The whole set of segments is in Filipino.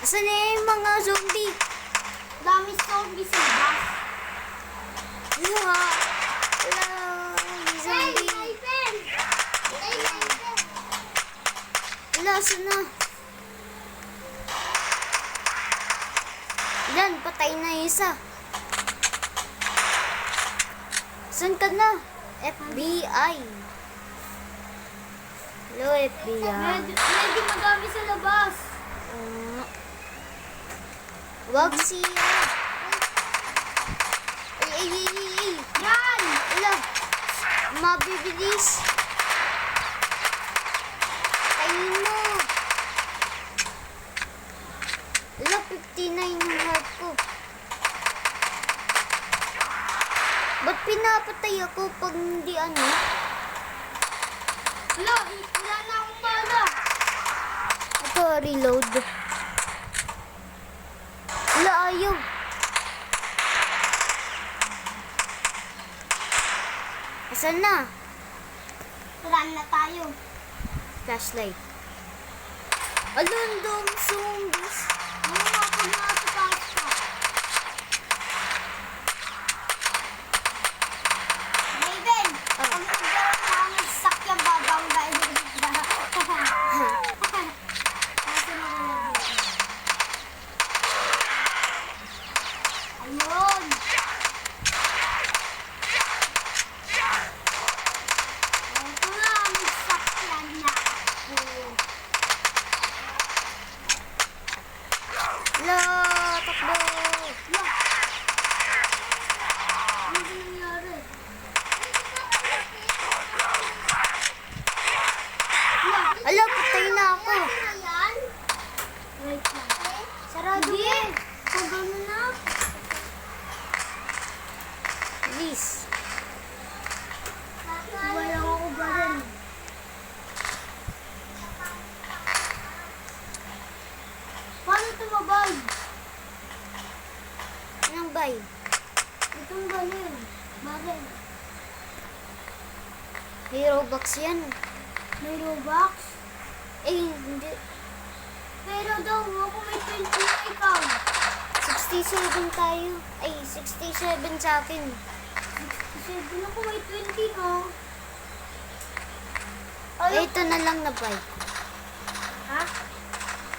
Asan na yung mga zombie? Dami zombie sa bus. Ano nga? Wala. May zombie. Wala, asan na? Yan, patay na yung isa. Saan ka na? FBI. Hello, FBI. Medyo madami sa labas. Wag siya. Ay. Yan! Wala. Mabibilis. Tayin mo. Wala, 59 yung heart ko. Ba't pinapatay ako pag hindi ano? Wala na akong bala. Ito, reload. Wala, ayaw. Asan na? Run na tayo. Flashlight. Alundong zombies. Ano nga pag nasa taas ka? Raven! Pag nagkaroon na ang sakyan babang dahil ayun! Ito na, may sakyan na ako. Wala, takbo. Ano ba nangyari? Ala, patay na ako. Wait lang. Sarado Hindi! mo. Kung gano'n na. Please. Wala ako ba rin? Paano tumabag? Anong bay? Itong gano'n. Bakit? Hero box yan. May Robux? Eh, hindi. Pero daw, ako may 20 na ikaw. 67 tayo. Ay, 67 sa akin. Sabi na ko may 20 ka. Eh, ito na lang na bay. Ha?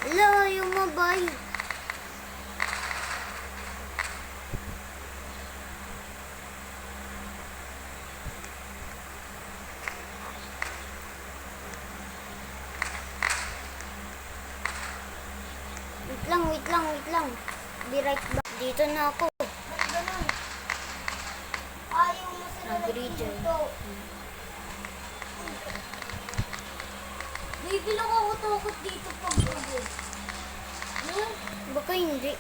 Ala, yung mabay. Wait lang. Be right back. Dito na ako. Ba't gano'n? Ayaw mo sila Nag-reader. dito. Baby lang ako takot dito pag gano'n. Hmm? Baka hindi.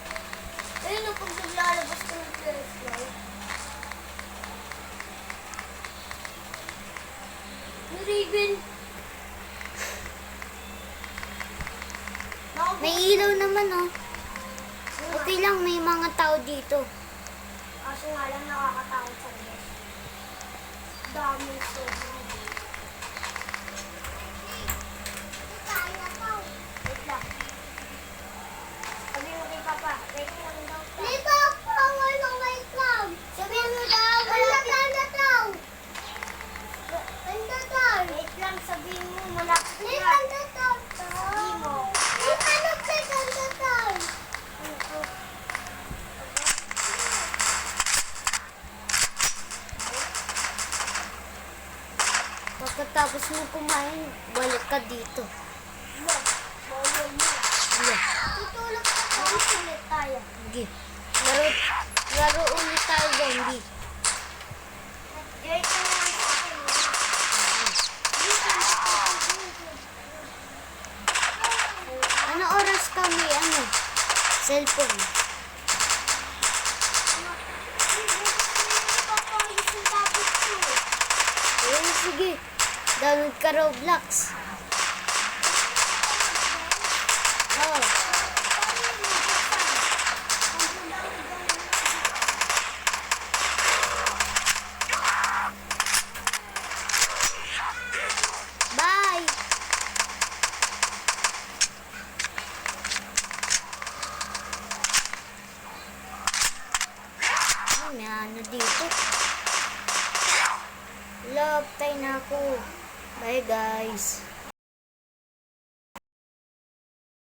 Ayun o, pag naglalabas ko ng flashlight. Raven. May ilaw naman, oh. Okay lang, may mga tao dito. Kaso nga lang nakakatakot sa labas. Dami so. Wait lang. Sabi mo kay Papa, wait lang daw. Lito, power ng wait lang. Sabi mo daw, wala na daw. Ganda daw. Wait lang, sabihin mo, malapit na. Ganda daw. Sabi mo. Ano ka ganda daw? Pagkatapos mo kumain, balik ka dito. Bawal mo. Wala. Tutulog ka pa ulit tayo. Sige. Laro ulit tayo, zombie. Direct na lang sa akin. Ano oras kami, ano? Cellphone. Eh, sige. Download ka Roblox. Oh. Bye. ano dito. Love, tayo na ako. Bye guys.